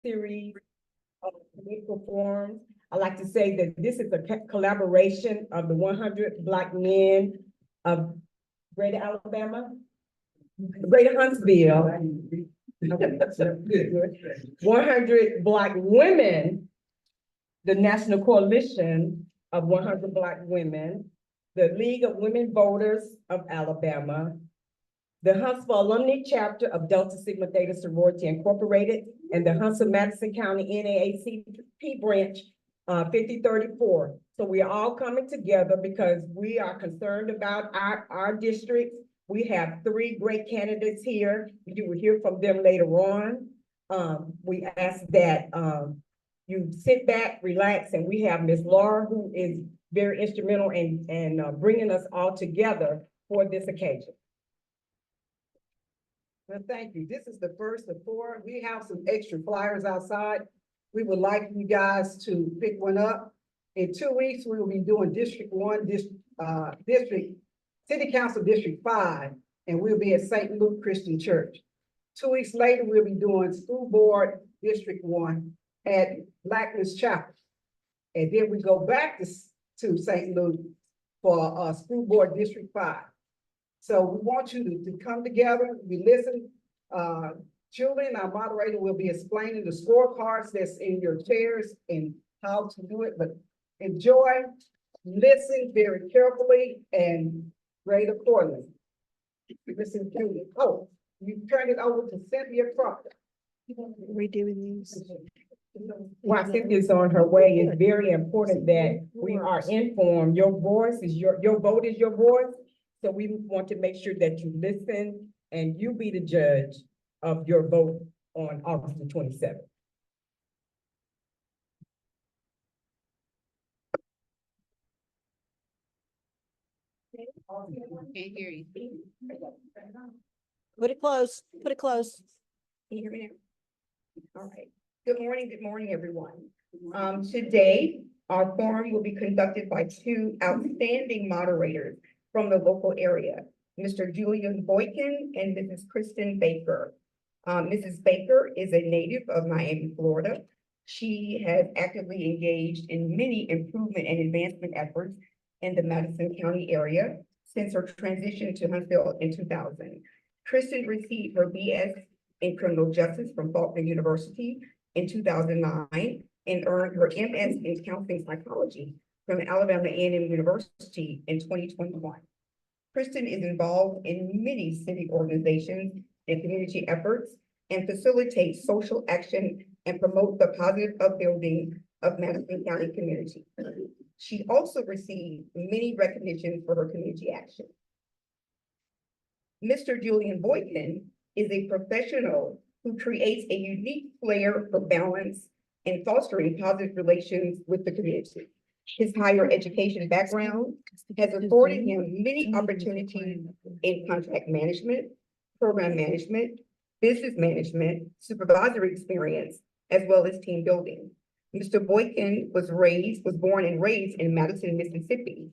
series of political forums. I like to say that this is a collaboration of the 100 Black men of Greater Alabama, Greater Huntsville, 100 Black women, the National Coalition of 100 Black women, the League of Women Voters of Alabama, the Huntsville Alumni Chapter of Delta Sigma Theta Sorority Incorporated, and the Huntsville-Madison County NAACP branch 5034. So we are all coming together because we are concerned about our districts. We have 3 great candidates here. You will hear from them later on. We ask that you sit back, relax, and we have Ms. Laura, who is very instrumental in bringing us all together for this occasion. Well, thank you. This is the first of 4. We have some extra flyers outside. We would like you guys to pick one up. In 2 weeks, we will be doing District 1, City Council District 5, and we'll be at St. Luke Christian Church. 2 weeks later, we'll be doing School Board District 1 at Blackness Chapel. And then we go back to St. Luke for School Board District 5. So we want you to come together, we listen. Julian, our moderator, will be explaining the scorecards that's in your chairs and how to do it, but enjoy, listen very carefully, and grade accordingly. Listen, Julian. Oh, you turn it over to Cynthia Proctor. Redoing these. While Cynthia's on her way, it's very important that we are informed. Your voice is your vote is your voice. So we want to make sure that you listen and you be the judge of your vote on August the 27th. Can't hear you. Put it close, put it close. Can you hear me now? All right. Good morning, everyone. Today, our forum will be conducted by 2 outstanding moderators from the local area, Mr. Julian Boykin and Mrs. Kristen Baker. Mrs. Baker is a native of Miami, Florida. She has actively engaged in many improvement and advancement efforts in the Madison County area since her transition to Huntsville in 2000. Kristen received her BS in criminal justice from Faulkner University in 2009 and earned her MS in counseling psychology from Alabama A&M University in 2021. Kristen is involved in many city organizations and community efforts and facilitates social action and promotes the positive upbuilding of Madison County community. She also received many recognitions for her community action. Mr. Julian Boykin is a professional who creates a unique flair for balance and fostering positive relations with the community. His higher education background has afforded him many opportunities in contract management, program management, business management, supervisory experience, as well as team building. Mr. Boykin was born and raised in Madison, Mississippi.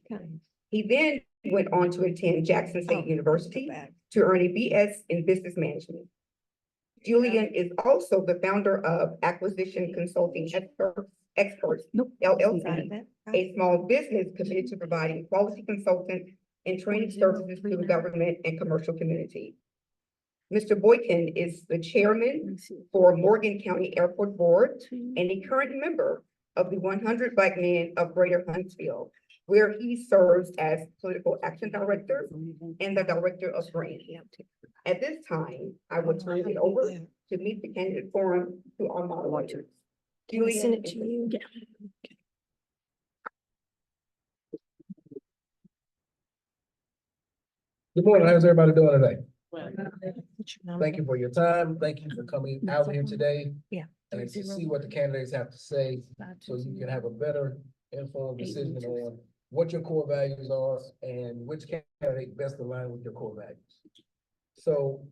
He then went on to attend Jackson State University to earn a BS in business management. Julian is also the founder of Acquisition Consulting Experts, LLC, a small business committed to providing quality consultant and training services to the government and commercial community. Mr. Boykin is the chairman for Morgan County Airport Board and a current member of the 100 Black Men of Greater Huntsville, where he serves as political action director and the director of brand. At this time, I will turn it over to meet the candidate forum to our moderators. Can I send it to you? Good morning. How's everybody doing today? What's your number? Thank you for your time. Thank you for coming out here today. Yeah. And to see what the candidates have to say, so you can have a better informed decision on what your core values are and which candidate best align with your core values. So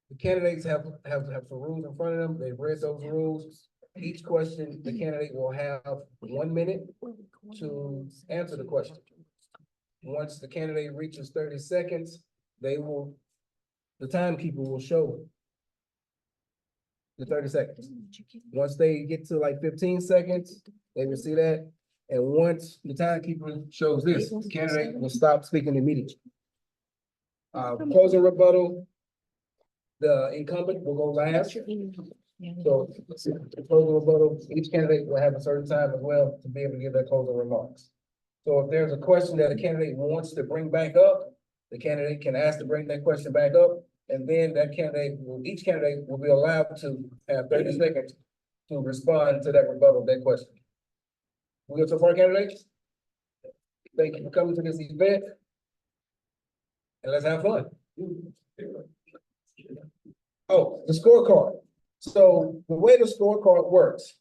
the candidates have some rules in front of them. They've read those rules. Each question, the candidate will have 1 minute to answer the question. Once the candidate reaches 30 seconds, the timekeeper will show to 30 seconds. Once they get to like 15 seconds, they will see that. And once the timekeeper shows this, the candidate will stop speaking immediately. Closing rebuttal, the incumbent will go last. So, the closing rebuttal, each candidate will have a certain time as well to be able to give their closing remarks. So if there's a question that a candidate wants to bring back up, the candidate can ask to bring that question back up. And then each candidate will be allowed to have 30 seconds to respond to that rebuttal, that question. We go so far, candidates? Thank you for coming to this event. And let's have fun. Oh, the scorecard. So the way the scorecard works.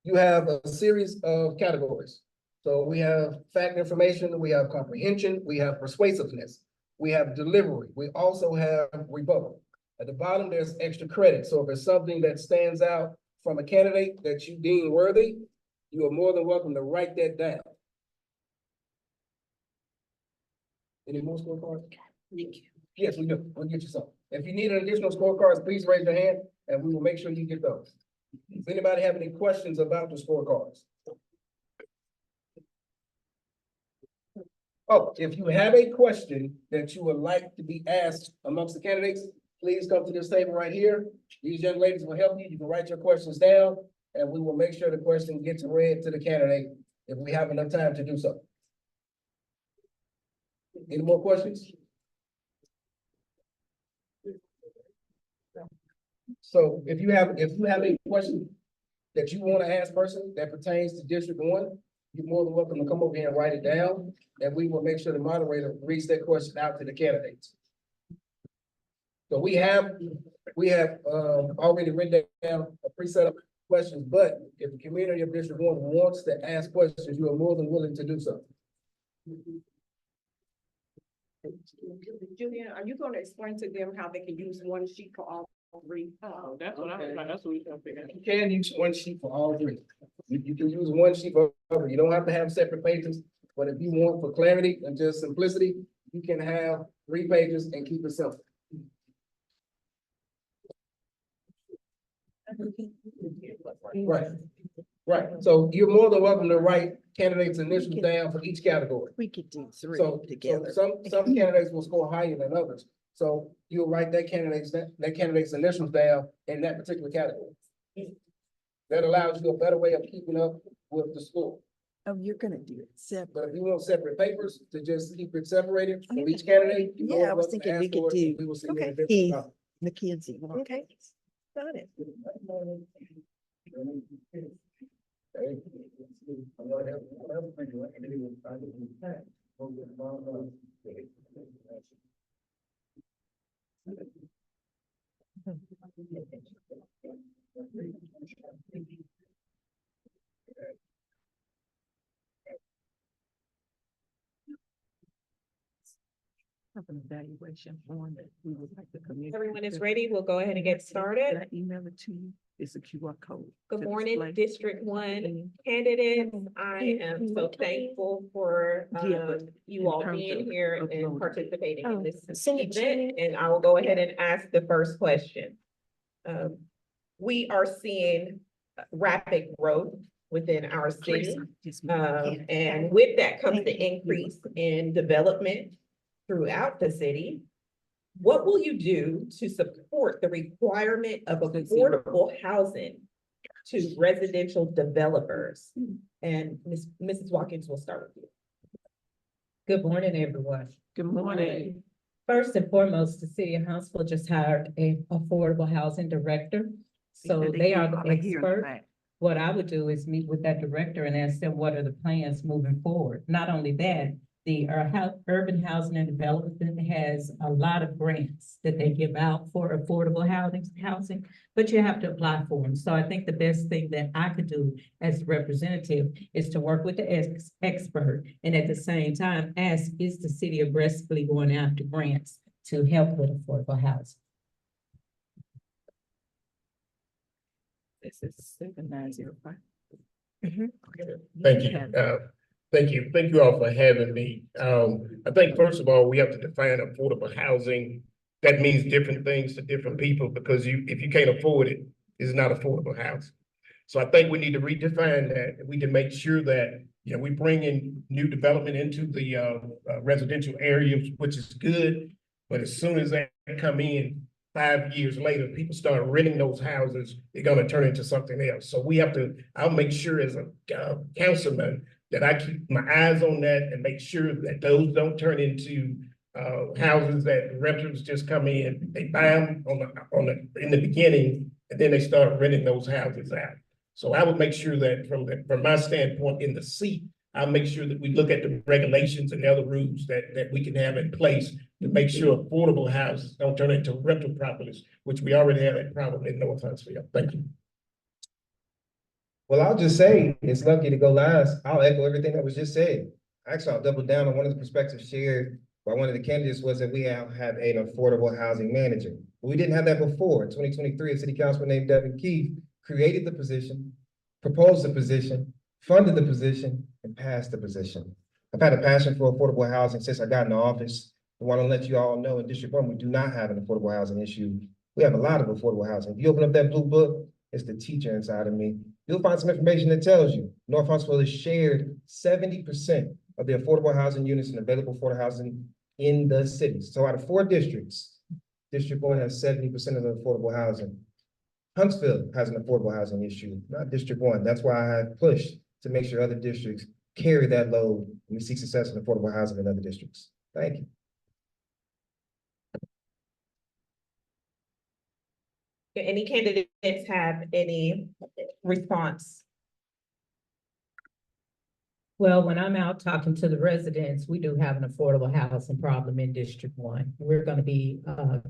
You have a series of categories. So we have fact information, we have comprehension, we have persuasiveness, we have delivery, we also have rebuttal. At the bottom, there's extra credit. So if there's something that stands out from a candidate that you deem worthy, you are more than welcome to write that down. Any more scorecards? Thank you. Yes, we do. We'll get you some. If you need additional scorecards, please raise your hand and we will make sure you get those. Does anybody have any questions about the scorecards? Oh, if you have a question that you would like to be asked amongst the candidates, please come to this table right here. These young ladies will help you. You can write your questions down and we will make sure the question gets read to the candidate if we have enough time to do so. Any more questions? So if you have a question that you want to ask person that pertains to District 1, you're more than welcome to come over here and write it down, and we will make sure the moderator reads that question out to the candidates. So we have already written down a pre-set of questions, but if the community of District 1 wants to ask questions, you are more than willing to do so. Julian, are you going to explain to them how they can use one sheet for all three? Oh, that's what that's what we can figure out. You can use one sheet for all three. You can use one sheet for all three. You don't have to have separate pages, but if you want for clarity and just simplicity, you can have 3 pages and keep it simple. Right, right. So you're more than welcome to write candidates' initials down for each category. We could do three So together. some candidates will score higher than others. So you'll write that candidate's initials down in that particular category. That allows you a better way of keeping up with the score. Oh, you're gonna do it separate. But if you want separate papers to just keep it separated for each candidate. you're more Yeah, I was welcome to thinking we ask could for it, and do- we will send you a okay. different Keith. copy. Mackenzie. Okay, got it. Have an evaluation form that we would like to communicate. Everyone is ready. We'll go ahead and get started. Can I email it to you? It's a QR code. Good to morning, display. District 1 candidates. I am so thankful for Yeah, but you in all terms being of here and uploading. participating Oh, in this send it to event. me. And I will go ahead and ask the first question. We are seeing rapid growth within our city. Yes, ma'am. And with that comes Thank the you. increase in development throughout the city. What will you do to support the requirement of affordable housing to residential developers? And Mrs. Watkins will start with you. Good morning, everyone. Good morning. First and foremost, the city of Huntsville just hired a affordable housing director. So they are the expert. What I would do is meet with that director and ask them what are the plans moving forward. Not only that, the Urban Housing and Development has a lot of grants that they give out for affordable housing, but you have to apply for them. So I think the best thing that I could do as a representative is to work with the expert and at the same time ask, is the city aggressively going after grants to help with affordable housing? This is 7905. Thank you. Thank you all for having me. I think first of all, we have to define affordable housing. That means different things to different people because if you can't afford it, it's not affordable housing. So I think we need to redefine that. We can make sure that, we bring in new development into the residential areas, which is good. But as soon as they come in, 5 years later, people start renting those houses, they're gonna turn into something else. So I'll make sure as a councilman that I keep my eyes on that and make sure that those don't turn into houses that renters just come in, they buy them in the beginning, and then they start renting those houses out. So I would make sure that from my standpoint in the seat, I'll make sure that we look at the regulations and the other rules that we can have in place to make sure affordable houses don't turn into rental properties, which we already have that problem in North Huntsville. Thank you. Well, I'll just say, it's lucky to go last. I'll echo everything that was just said. Actually, I'll double down on one of the perspectives shared by one of the candidates was that we have an affordable housing manager. We didn't have that before. In 2023, a city councilman named Devin Keith created the position, proposed the position, funded the position, and passed the position. I've had a passion for affordable housing since I got in the office. I want to let you all know in District 1, we do not have an affordable housing issue. We have a lot of affordable housing. If you open up that blue book, it's the teacher inside of me. You'll find some information that tells you North Huntsville has shared 70% of the affordable housing units and available affordable housing in the city. So out of 4 districts, District 1 has 70% of the affordable housing. Huntsville has an affordable housing issue, not District 1. That's why I have pushed to make sure other districts carry that load and we see success in affordable housing in other districts. Thank you. Do any candidates have any response? Well, when I'm out talking to the residents, we do have an affordable housing problem in District 1. We're gonna be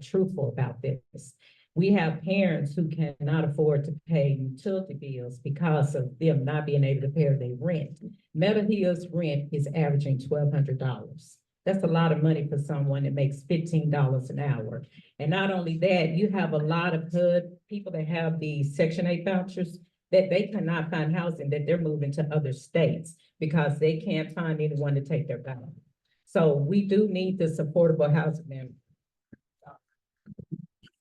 truthful about this. We have parents who cannot afford to pay utility bills because of them not being able to pay their rent. Meadow Hill's rent is averaging $1,200. That's a lot of money for someone that makes $15 an hour. And not only that, you have a lot of HUD people that have the Section 8 vouchers that they cannot find housing, that they're moving to other states because they can't find anyone to take their voucher. So we do need this affordable housing there.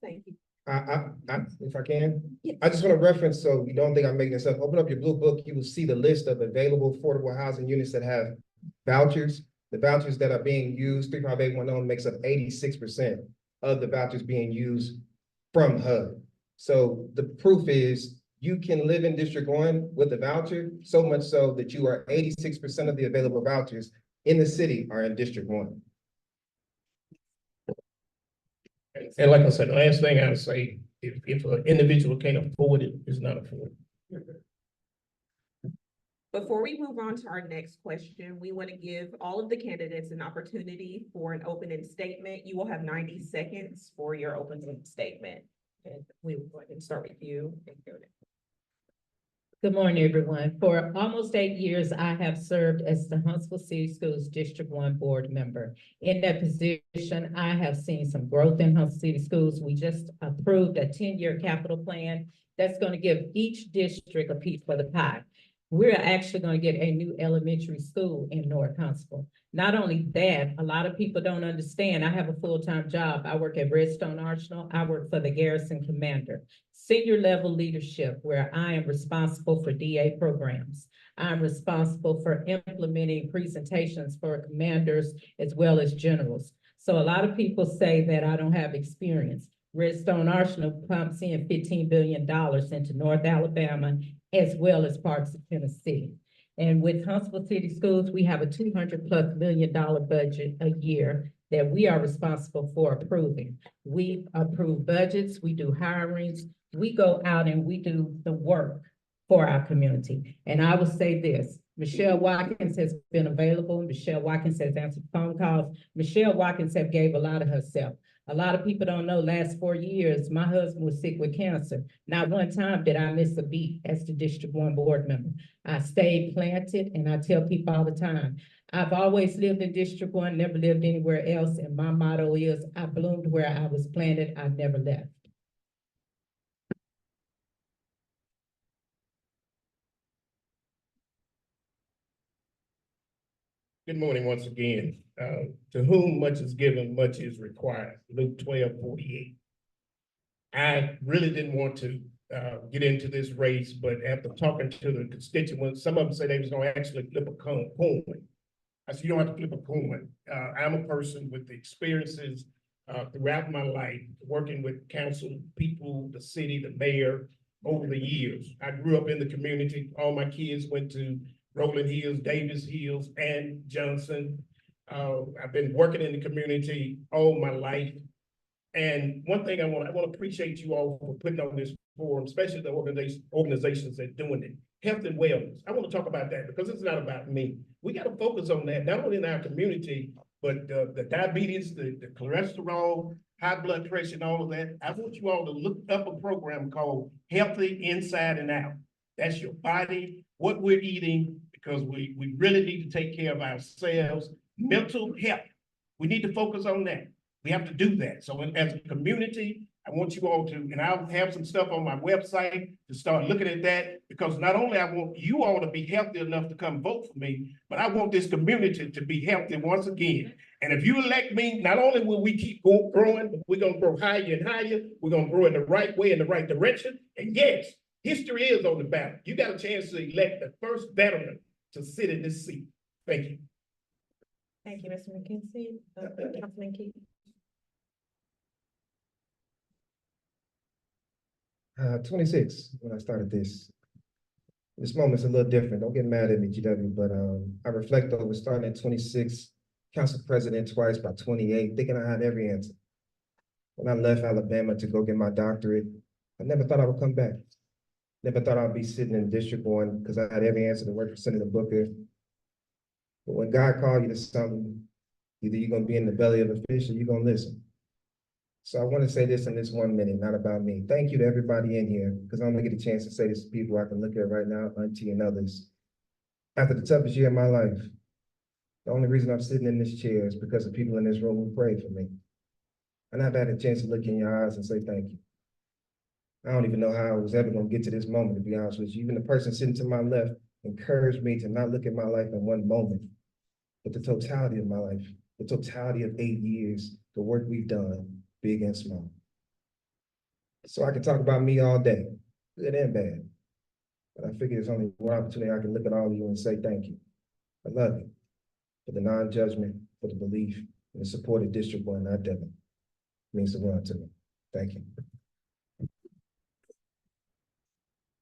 Thank you. If I can, I just want to reference, so you don't think I'm making this up, open up your blue book, you will see the list of available affordable housing units that have vouchers. The vouchers that are being used, 35810 makes up 86% of the vouchers being used from HUD. So the proof is you can live in District 1 with a voucher, so much so that you are 86% of the available vouchers in the city are in District 1. And like I said, the last thing I would say, if an individual can't afford it, it's not affordable. Before we move on to our next question, we want to give all of the candidates an opportunity for an opening statement. You will have 90 seconds for your opening statement. And we will go ahead and start with you. Good morning, everyone. For almost 8 years, I have served as the Huntsville City Schools District 1 board member. In that position, I have seen some growth in Huntsville City Schools. We just approved a 10-year capital plan that's going to give each district a piece of the pie. We're actually going to get a new elementary school in North Huntsville. Not only that, a lot of people don't understand. I have a full-time job. I work at Redstone Arsenal. I work for the Garrison Commander. Senior level leadership, where I am responsible for DA programs. I'm responsible for implementing presentations for commanders as well as generals. So a lot of people say that I don't have experience. Redstone Arsenal pumps in $15 billion into North Alabama as well as parts of Tennessee. And with Huntsville City Schools, we have a $200+ million budget a year that we are responsible for approving. We approve budgets, we do hirings, we go out and we do the work for our community. And I will say this, Michelle Watkins has been available. Michelle Watkins has answered phone calls. Michelle Watkins have gave a lot of herself. A lot of people don't know, last 4 years, my husband was sick with cancer. Not one time did I miss a beat as the District 1 board member. I stayed planted, and I tell people all the time, I've always lived in District 1, never lived anywhere else, and my motto is, I bloomed where I was planted, I never left. Good morning once again. To whom much is given, much is required. Luke 12:48. I really didn't want to get into this race, but after talking to the constituents, some of them said they was gonna actually flip a coin. I said, you don't have to flip a coin. I'm a person with the experiences throughout my life, working with council people, the city, the mayor, over the years. I grew up in the community. All my kids went to Rolling Hills, Davis Hills, and Johnson. I've been working in the community all my life. And one thing I want to appreciate you all for putting on this forum, especially the organizations that are doing it. Health and wellness. I want to talk about that because it's not about me. We got to focus on that, not only in our community, but the diabetes, the cholesterol, high blood pressure, and all of that. I want you all to look up a program called Healthy Inside and Out. That's your body, what we're eating, because we really need to take care of ourselves. Mental health, we need to focus on that. We have to do that. So as a community, I want you all to, and I'll have some stuff on my website to start looking at that, because not only I want you all to be healthy enough to come vote for me, but I want this community to be healthy once again. And if you elect me, not only will we keep growing, but we're gonna grow higher and higher. We're gonna grow in the right way, in the right direction. And yes, history is on the ballot. You got a chance to elect the first veteran to sit in this seat. Thank you. Thank you, Mr. McKenzie. Councilman Keith. 26 when I started this. This moment's a little different. Don't get mad at me, GW, but I reflect over starting at 26, council president twice by 28, thinking I had every answer. When I left Alabama to go get my doctorate, I never thought I would come back. Never thought I'd be sitting in District 1 because I had every answer to work for Senator Booker. But when God called you to something, either you're gonna be in the belly of a fish or you're gonna listen. So I want to say this in this 1 minute, not about me. Thank you to everybody in here, because I'm gonna get a chance to say this to people I can look at right now, Auntie and others. After the toughest year of my life, the only reason I'm sitting in this chair is because of people in this room who prayed for me. And I've had a chance to look in your eyes and say thank you. I don't even know how I was ever gonna get to this moment, to be honest with you. Even the person sitting to my left encouraged me to not look at my life in one moment, but the totality of my life, the totality of 8 years, the work we've done, big and small. So I can talk about me all day, good and bad. But I figure there's only one opportunity I can look at all of you and say thank you. I love you for the non-judgment, for the belief, and the support of District 1, not Devon. It means the world to me. Thank you.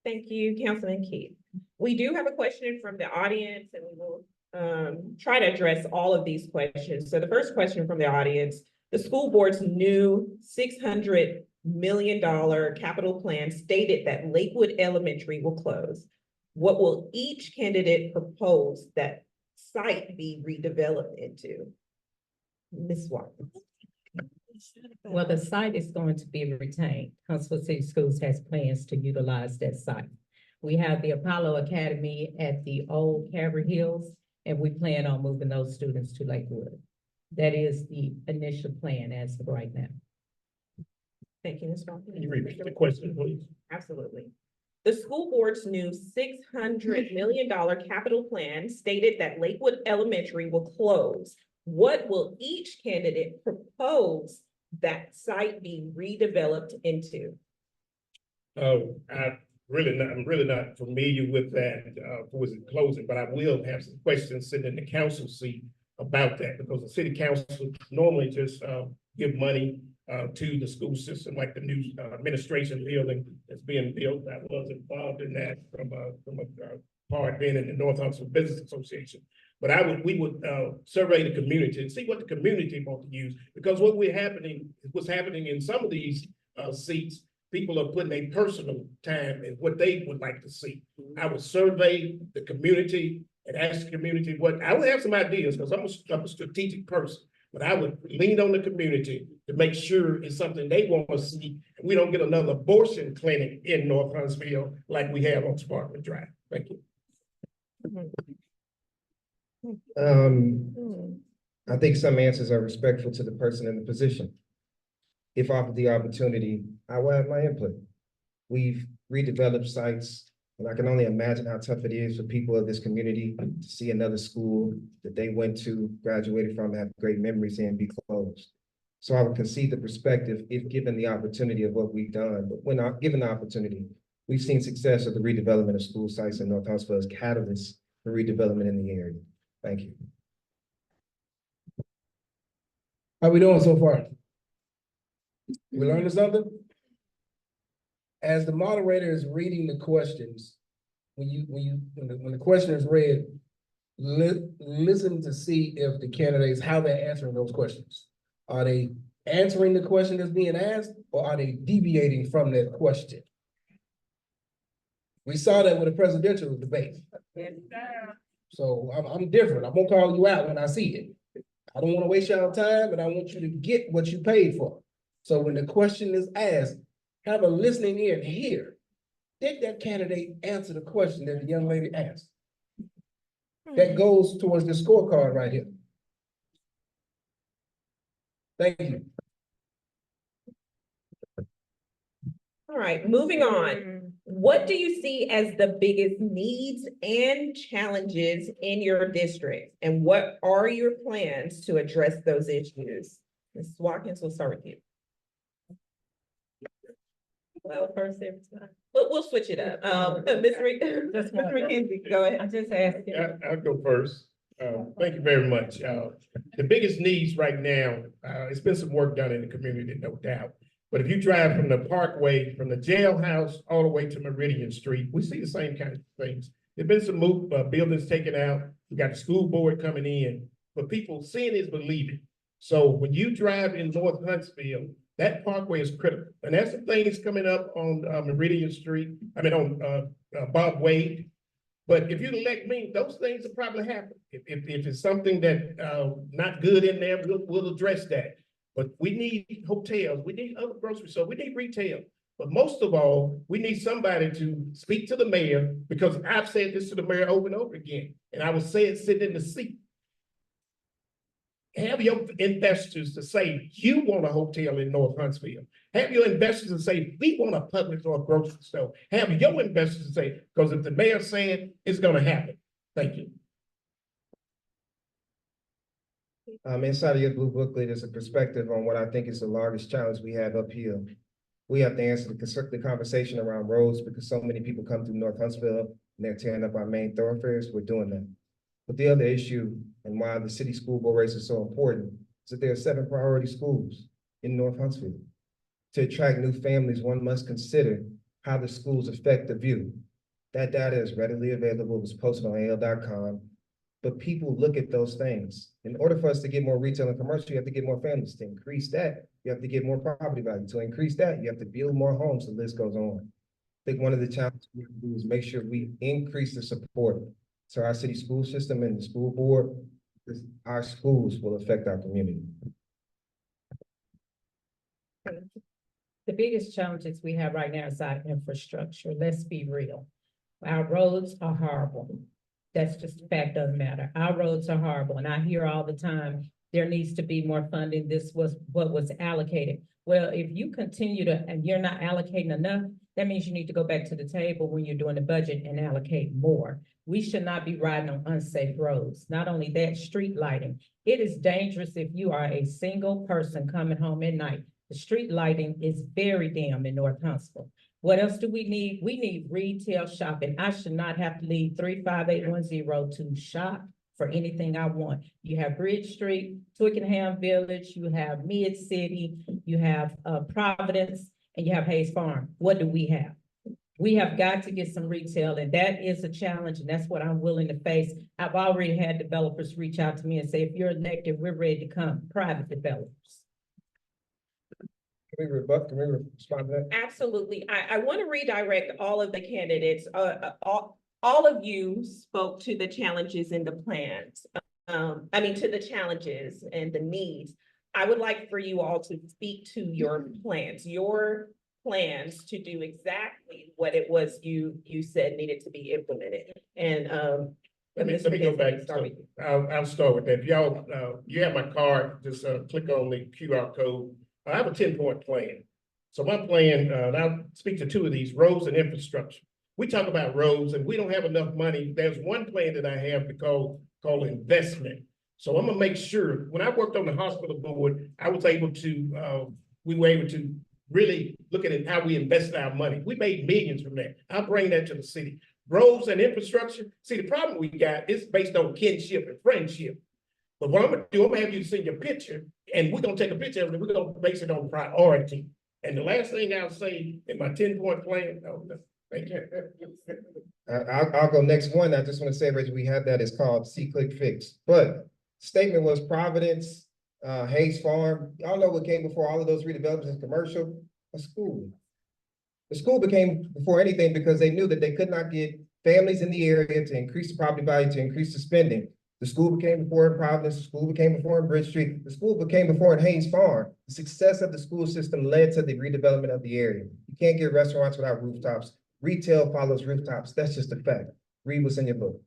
Thank you, Councilman Keith. We do have a question from the audience, and we will try to address all of these questions. So the first question from the audience: the school board's new $600 million capital plan stated that Lakewood Elementary will close. What will each candidate propose that site be redeveloped into? Ms. Walker. Well, the site is going to be retained. Huntsville City Schools has plans to utilize that site. We have the Apollo Academy at the old Calvary Hills, and we plan on moving those students to Lakewood. That is the initial plan as of right now. Thank you, Ms. Walker. Can you repeat the question, please? Absolutely. The school board's new $600 million capital plan stated that Lakewood Elementary will close. What will each candidate propose that site be redeveloped into? Oh, I'm really not familiar with that, was it closing, but I will have some questions sitting in the council seat about that, because the city council normally just give money to the school system, like the new administration building that's being built. I was involved in that from a part being in the North Huntsville Business Association. But we would survey the community and see what the community wants to use, because what's happening in some of these seats, people are putting a personal time in what they would like to see. I would survey the community and ask the community I would have some ideas, because I'm a strategic person, but I would lean on the community to make sure it's something they want to see. We don't get another abortion clinic in North Huntsville like we have on Sparkman Drive. Thank you. I think some answers are respectful to the person in the position. If offered the opportunity, I will have my input. We've redeveloped sites And I can only imagine how tough it is for people of this community to see another school that they went to, graduated from, have great memories in, be closed. So I would concede the perspective if given the opportunity of what we've done, but when not given the opportunity, we've seen success of the redevelopment of school sites in North Huntsville as catalysts for redevelopment in the area. Thank you. How we doing so far? We learning something? As the moderator is reading the questions, when the question is read, listen to see if the candidates, how they're answering those questions. Are they answering the question that's being asked, or are they deviating from that question? We saw that with the presidential debate. So I'm different. I'm gonna call you out when I see it. I don't want to waste y'all time, and I want you to get what you paid for. So when the question is asked, have a listening ear and hear. Did that candidate answer the question that the young lady asked? That goes towards the scorecard right here. Thank you. All right, moving on. What do you see as the biggest needs and challenges in your district? And what are your plans to address those issues? Ms. Watkins, we'll start with you. Well, first every time. We'll switch it up. Ms. McKenzie, go ahead. I just asked you. I'll go first. Thank you very much. The biggest needs right now, it's been some work done in the community, no doubt. But if you drive from the Parkway, from the jailhouse all the way to Meridian Street, we see the same kind of things. There've been some buildings taken out. We got the school board coming in, but people seeing is believing. So when you drive in North Huntsville, that Parkway is critical. And there's some things coming up on Meridian Street, on Bob Wade. But if you elect me, those things will probably happen. If it's something that not good in there, we'll address that. But we need hotels, we need other grocery stores, we need retail. But most of all, we need somebody to speak to the mayor, because I've said this to the mayor over and over again, and I will say it sitting in the seat. Have your investors to say, you want a hotel in North Huntsville. Have your investors to say, we want a Publix or a grocery store. Have your investors to say, because if the mayor's saying, it's gonna happen. Thank you. Inside of your blue booklet is a perspective on what I think is the largest challenge we have up here. We have to answer the conversation around roads, because so many people come through North Huntsville and they're tearing up our main thoroughfares. We're doing that. But the other issue, and why the city school board race is so important, is that there are 7 priority schools in North Huntsville. To attract new families, one must consider how the schools affect the view. That data is readily available. It was posted on AL.com. But people look at those things. In order for us to get more retail and commercial, you have to get more families. To increase that, you have to get more property value. To increase that, you have to build more homes. The list goes on. I think one of the challenges we have to do is make sure we increase the support to our city school system and the school board, because our schools will affect our community. The biggest challenges we have right now is our infrastructure. Let's be real. Our roads are horrible. That's just a fact of the matter. Our roads are horrible, and I hear all the time, there needs to be more funding. This was what was allocated. Well, if you continue to, and you're not allocating enough, that means you need to go back to the table when you're doing the budget and allocate more. We should not be riding on unsafe roads. Not only that, street lighting. It is dangerous if you are a single person coming home at night. The street lighting is very dim in North Huntsville. What else do we need? We need retail shopping. I should not have to leave 35810 to shop for anything I want. You have Bridge Street, Twickenham Village, you have Mid City, you have Providence, and you have Hayes Farm. What do we have? We have got to get some retail, and that is a challenge, and that's what I'm willing to face. I've already had developers reach out to me and say, if you're elected, we're ready to come, private developers. Can we respond to that? Absolutely. I want to redirect all of the candidates. All of you spoke to the challenges and the plans. To the challenges and the needs. I would like for you all to speak to your plans to do exactly what it was you said needed to be implemented. And Let me go back. I'll start with that. If y'all, you have my card, just click on the QR code. I have a 10-point plan. So my plan, and I'll speak to 2 of these, roads and infrastructure. we talk about roads and we don't have enough money. There's one plan that I have to call investment. So I'm gonna make sure, when I worked on the hospital board, I was able to, we were able to really look at it, how we invested our money. We made millions from that. I'll bring that to the city. Roads and infrastructure, see, the problem we got is based on kinship and friendship. But what I'm gonna do, I'm gonna have you send your picture, and we're gonna take a picture of it, we're gonna base it on priority. And the last thing I'll say in my 10-point plan, oh, no, thank you. I'll go next one. I just want to say, Reggie, we have that. It's called See Click Fix. But statement was Providence, Hayes Farm. Y'all know what came before all of those redevelopments and commercial? A school. The school became before anything because they knew that they could not get families in the area to increase the property value, to increase the spending. The school became before in Providence, the school became before in Bridge Street, the school became before in Hayes Farm. The success of the school system led to the redevelopment of the area. You can't get restaurants without rooftops. Retail follows rooftops. That's just a fact. Read what's in your book.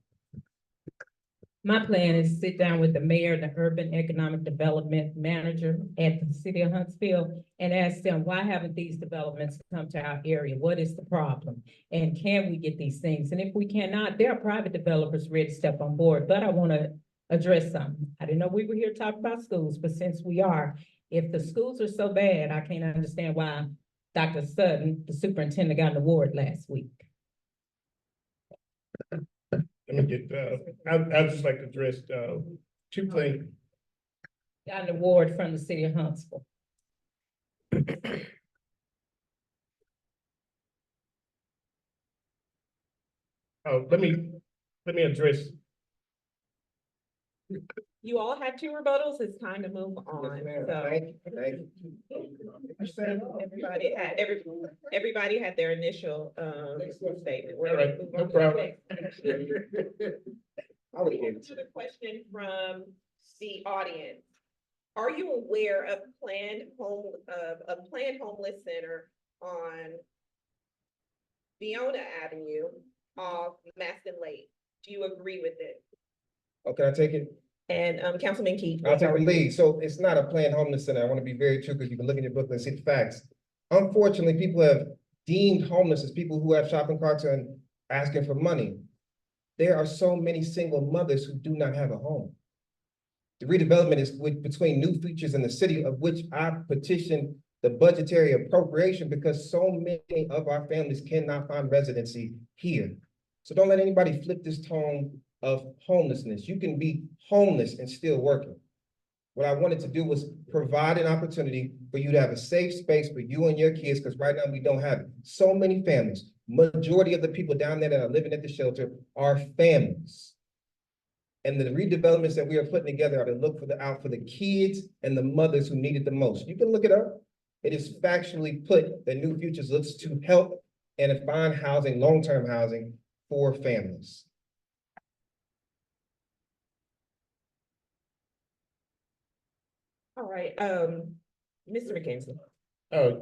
My plan is to sit down with the mayor and the urban economic development manager at the city of Huntsville and ask them, why haven't these developments come to our area? What is the problem? And can we get these things? And if we cannot, there are private developers ready to step on board, but I want to address something. I didn't know we were here talking about schools, but since we are, if the schools are so bad, I can't understand why Dr. Sutton, the superintendent, got an award last week. Let me get, I'd just like to address, two things. Got an award from the city of Huntsville. Let me address. You all had 2 rebuttals. It's time to move on. So everybody had their initial statement. All right, no problem. Another question from the audience. Are you aware of a planned homeless center on Fiona Avenue off Maston Lake? Do you agree with it? Okay, I take it. And Councilman Keith. I'll take the lead. So it's not a planned homeless center. I want to be very true because you can look in your book and see the facts. Unfortunately, people have deemed homeless as people who have shopping carts and asking for money. There are so many single mothers who do not have a home. The redevelopment is between new features in the city, of which I petitioned the budgetary appropriation because so many of our families cannot find residency here. So don't let anybody flip this tone of homelessness. You can be homeless and still working. What I wanted to do was provide an opportunity for you to have a safe space for you and your kids, because right now we don't have it. So many families, majority of the people down there that are living at the shelter are families. And the redevelopments that we are putting together are to look out for the kids and the mothers who need it the most. You can look it up. It is factually put that New Futures looks to help and find housing, long-term housing for families. All right, Mr. McKenzie.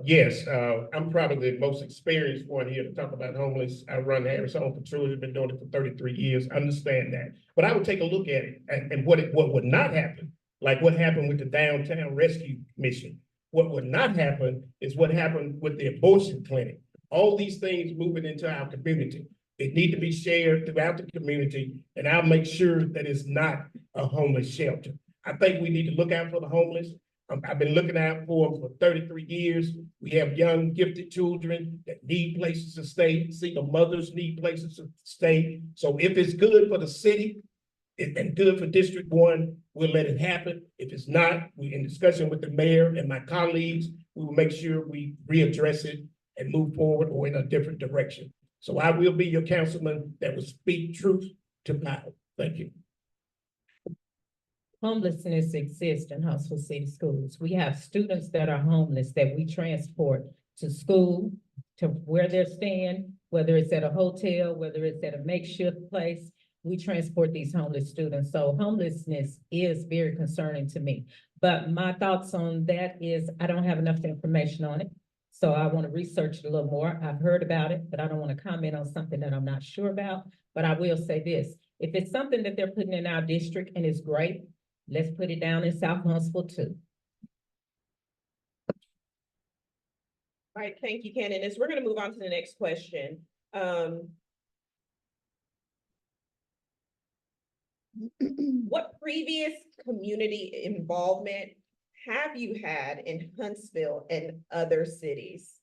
Yes, I'm probably the most experienced one here to talk about homeless. I run Harris Home Patrol, have been doing it for 33 years, understand that. But I would take a look at it and what would not happen, like what happened with the downtown rescue mission. What would not happen is what happened with the abortion clinic. All these things moving into our community. They need to be shared throughout the community, and I'll make sure that it's not a homeless shelter. I think we need to look out for the homeless. I've been looking out for them for 33 years. We have young, gifted children that need places to stay. Single mothers need places to stay. So if it's good for the city and good for District 1, we'll let it happen. If it's not, we're in discussion with the mayor and my colleagues. We will make sure we readdress it and move forward or in a different direction. So I will be your councilman that will speak truth to power. Thank you. Homelessness exists in Huntsville City Schools. We have students that are homeless that we transport to school, to where they're staying, whether it's at a hotel, whether it's at a makeshift place. We transport these homeless students. So homelessness is very concerning to me. But my thoughts on that is I don't have enough information on it. So I want to research it a little more. I've heard about it, but I don't want to comment on something that I'm not sure about. But I will say this, if it's something that they're putting in our district and it's great, let's put it down in South Huntsville too. All right, thank you, Candace. We're gonna move on to the next question. What previous community involvement have you had in Huntsville and other cities?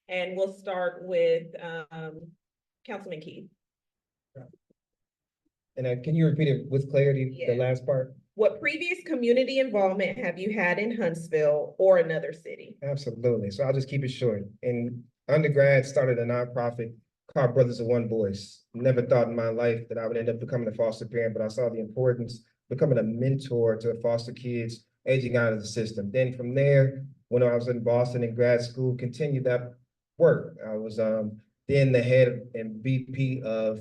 And we'll start with, Councilman Keith. And can you repeat it with clarity, the Yeah. last part? What previous community involvement have you had in Huntsville or another city? Absolutely. So I'll just keep it short. In undergrad, started a nonprofit called Brothers of One Voice. Never thought in my life that I would end up becoming a foster parent, but I saw the importance, becoming a mentor to foster kids aging out of the system. Then from there, when I was in Boston in grad school, continued that work. I was then the head and VP of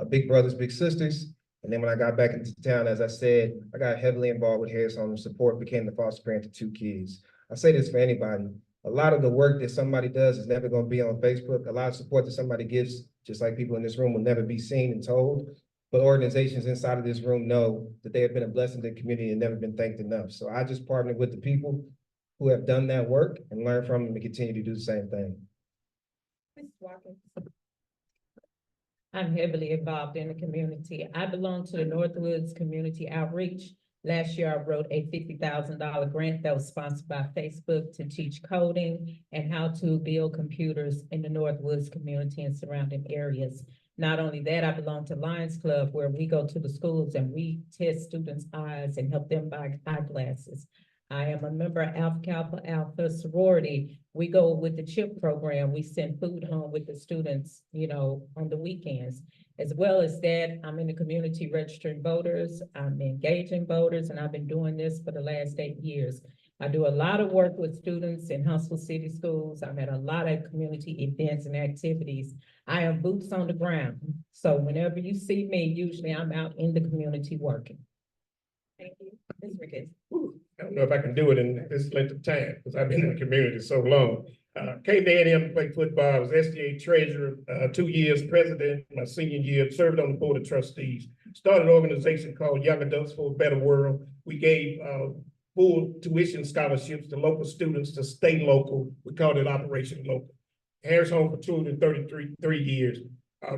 Big Brothers Big Sisters. And then when I got back into town, as I said, I got heavily involved with Harris Home Support, became the foster parent to 2 kids. I say this for anybody. A lot of the work that somebody does is never going to be on Facebook. A lot of support that somebody gives, just like people in this room, will never be seen and told. But organizations inside of this room know that they have been a blessing to the community and never been thanked enough. So I just partnered with the people who have done that work and learn from them and continue to do the same thing. Ms. Watkins. I'm heavily involved in the community. I belong to the Northwoods Community Outreach. Last year, I wrote a $50,000 grant that was sponsored by Facebook to teach coding and how to build computers in the Northwoods community and surrounding areas. Not only that, I belong to Lions Club, where we go to the schools and we test students' eyes and help them buy eyeglasses. I am a member of Alpha Kappa Alpha sorority. We go with the CHIP program. We send food home with the students, you know, on the weekends. As well as that, I'm in the community registering voters. I'm engaging voters, and I've been doing this for the last 8 years. I do a lot of work with students in Huntsville City Schools. I'm at a lot of community events and activities. I am boots on the ground. So whenever you see me, usually I'm out in the community working. Thank you. Ms. Ricketts. I don't know if I can do it in this length of time, because I've been in the community so long. Came to A&M to play football. I was SDA treasurer, 2 years president, my senior year, served on the board of trustees. Started an organization called Young Adults for a Better World. We gave full tuition scholarships to local students to stay local. We called it Operation Local. Harris Home for 233 years.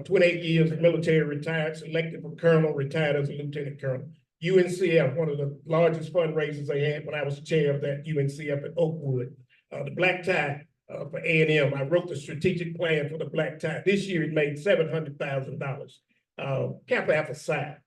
28 years military, retired, selected for colonel, retired as a lieutenant colonel. UNCF, one of the largest fundraisers they had when I was chair of that UNCF at Oakwood. The black tie for A&M, I wrote the strategic plan for the black tie. This year it made $700,000. Kappa Alpha Psi,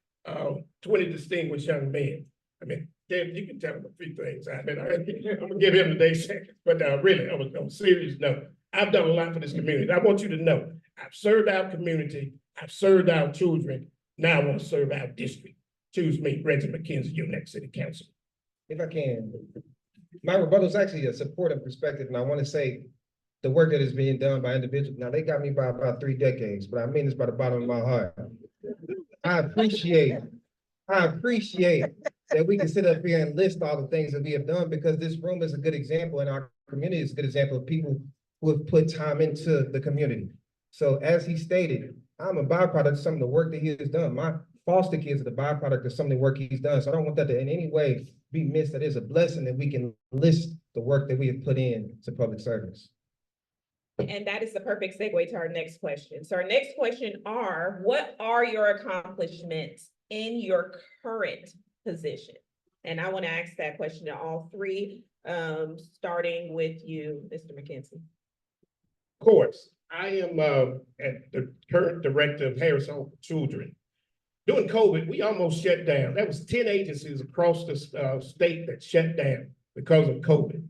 20 distinguished young men. I mean, Deb, you can tell them a few things. I mean, I'm gonna give him today's second, but really, on a serious note, I've done a lot for this community. I want you to know, I've served our community, I've served our children, now I want to serve our district. Choose me, Reggie McKenzie, your next city council. If I can, my rebuttal is actually a supportive perspective, and I want to say the work that is being done by individuals. Now, they got me by about 3 decades, but I mean this by the bottom of my heart. I appreciate that we can sit up here and list all the things that we have done, because this room is a good example, and our community is a good example of people who have put time into the community. So as he stated, I'm a byproduct of some of the work that he has done. My foster kids are the byproduct of some of the work he's done. So I don't want that to in any way be missed. That is a blessing that we can list the work that we have put in to public service. And that is the perfect segue to our next question. So our next question are, what are your accomplishments in your current position? And I want to ask that question to all three, starting with you, Mr. McKenzie. Of course, I am at the current director of Harris Home for Children. During COVID, we almost shut down. That was 10 agencies across the state that shut down because of COVID.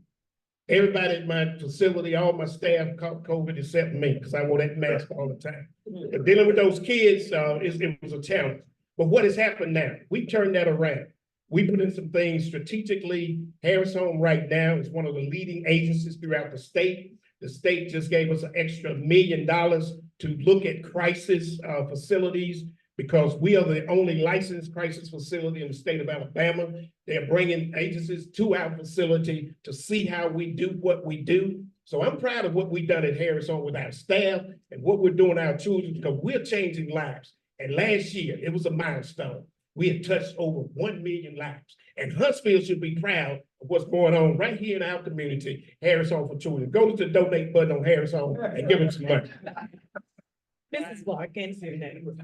Everybody at my facility, all my staff caught COVID except me, because I wore that mask all the time. But dealing with those kids, it was a challenge. But what has happened now? We turned that around. We put in some things strategically. Harris Home right now is one of the leading agencies throughout the state. The state just gave us an extra $1 million to look at crisis facilities, because we are the only licensed crisis facility in the state of Alabama. They're bringing agencies to our facility to see how we do what we do. So I'm proud of what we've done at Harris Home with our staff and what we're doing with our children, because we're changing lives. And last year, it was a milestone. We had touched over 1 million lives. And Huntsville should be proud of what's going on right here in our community, Harris Home for Children. Go to the donate button on Harris Home and give them some money. Mrs. Watkins, your name.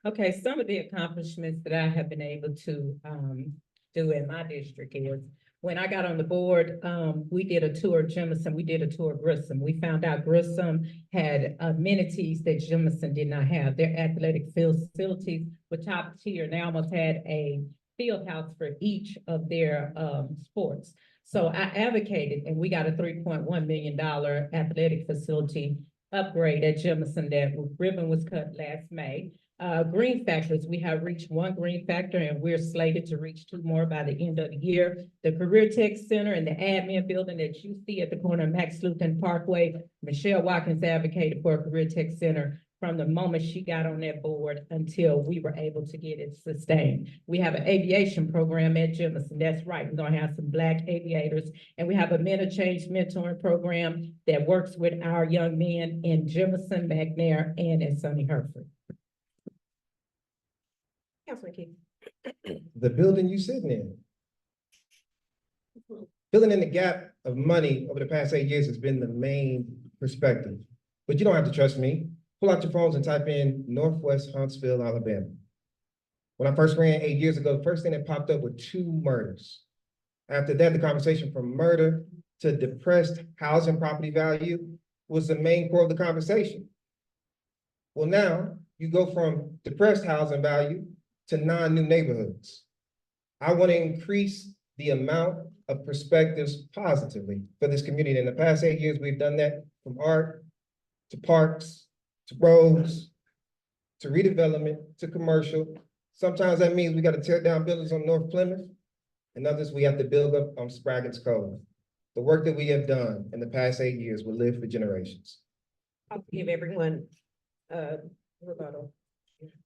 Okay, some of the accomplishments that I have been able to do in my district is, when I got on the board, we did a tour of Jemison, we did a tour of Grissom. We found out Grissom had amenities that Jemison did not have. Their athletic facilities were top tier. They almost had a field house for each of their sports. So I advocated, and we got a $3.1 million athletic facility upgrade at Jemison. That ribbon was cut last May. Green factors, we have reached 1 green factor and we're slated to reach 2 more by the end of the year. The Career Tech Center and the admin building that you see at the corner of Max Luton Parkway, Michelle Watkins advocated for a Career Tech Center from the moment she got on that board until we were able to get it sustained. We have an aviation program at Jemison. That's right. We're gonna have some Black aviators. And we have a men of change mentoring program that works with our young men in Jemison, McNair, and in Sunny Hereford. Councilman Keith. The building you sitting in. Filling in the gap of money over the past 8 years has been the main perspective. But you don't have to trust me. Pull out your phones and type in Northwest Huntsville, Alabama. When I first ran 8 years ago, the first thing that popped up were 2 murders. After that, the conversation from murder to depressed housing property value was the main core of the conversation. Well, now you go from depressed housing value to 9 new neighborhoods. I want to increase the amount of perspectives positively for this community. In the past 8 years, we've done that from art to parks, to roads, to redevelopment, to commercial. Sometimes that means we got to tear down buildings on North Plymouth, and others we have to build up on Spraggins Cove. The work that we have done in the past 8 years will live for generations. I'll give everyone rebuttal.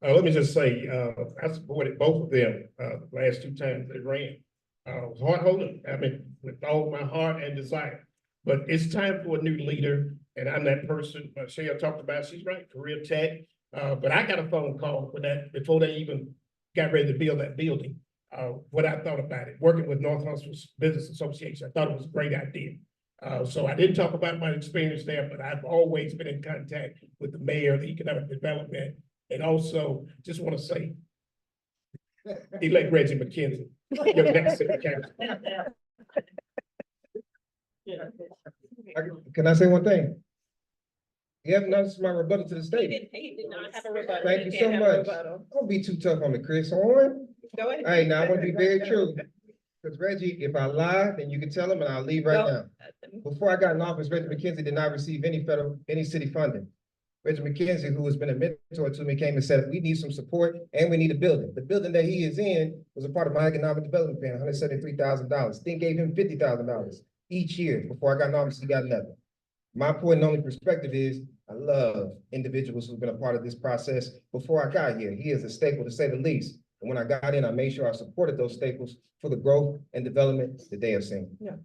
Let me just say, I supported both of them, last 2 times they ran. Hard holding, I mean, with all my heart and desire. But it's time for a new leader, and I'm that person. Michelle talked about, she's right, career tech. But I got a phone call for that before they even got ready to build that building. What I thought about it, working with North Huntsville Business Association, I thought it was a great idea. So I didn't talk about my experience there, but I've always been in contact with the mayor, the economic development, and also just want to say, elect Reggie McKenzie. Your next city council. Can I say one thing? You haven't noticed my rebuttal to the state. He did not have a rebuttal. Thank you He so can't have a much. rebuttal. Don't be too tough on me, Chris. On. Go ahead. Hey, now I want to be very true. Because Reggie, if I lie, then you can tell him and I'll leave right now. Before I got in office, Reggie McKenzie did not receive any city funding. Reggie McKenzie, who has been a mentor to me, came and said, we need some support and we need a building. The building that he is in was a part of my economic development plan, $173,000. Then gave him $50,000 each year. Before I got in office, he got nothing. My point and only perspective is I love individuals who've been a part of this process before I got here. He is a staple to say the least. And when I got in, I made sure I supported those staples for the growth and development that they have seen. Yeah.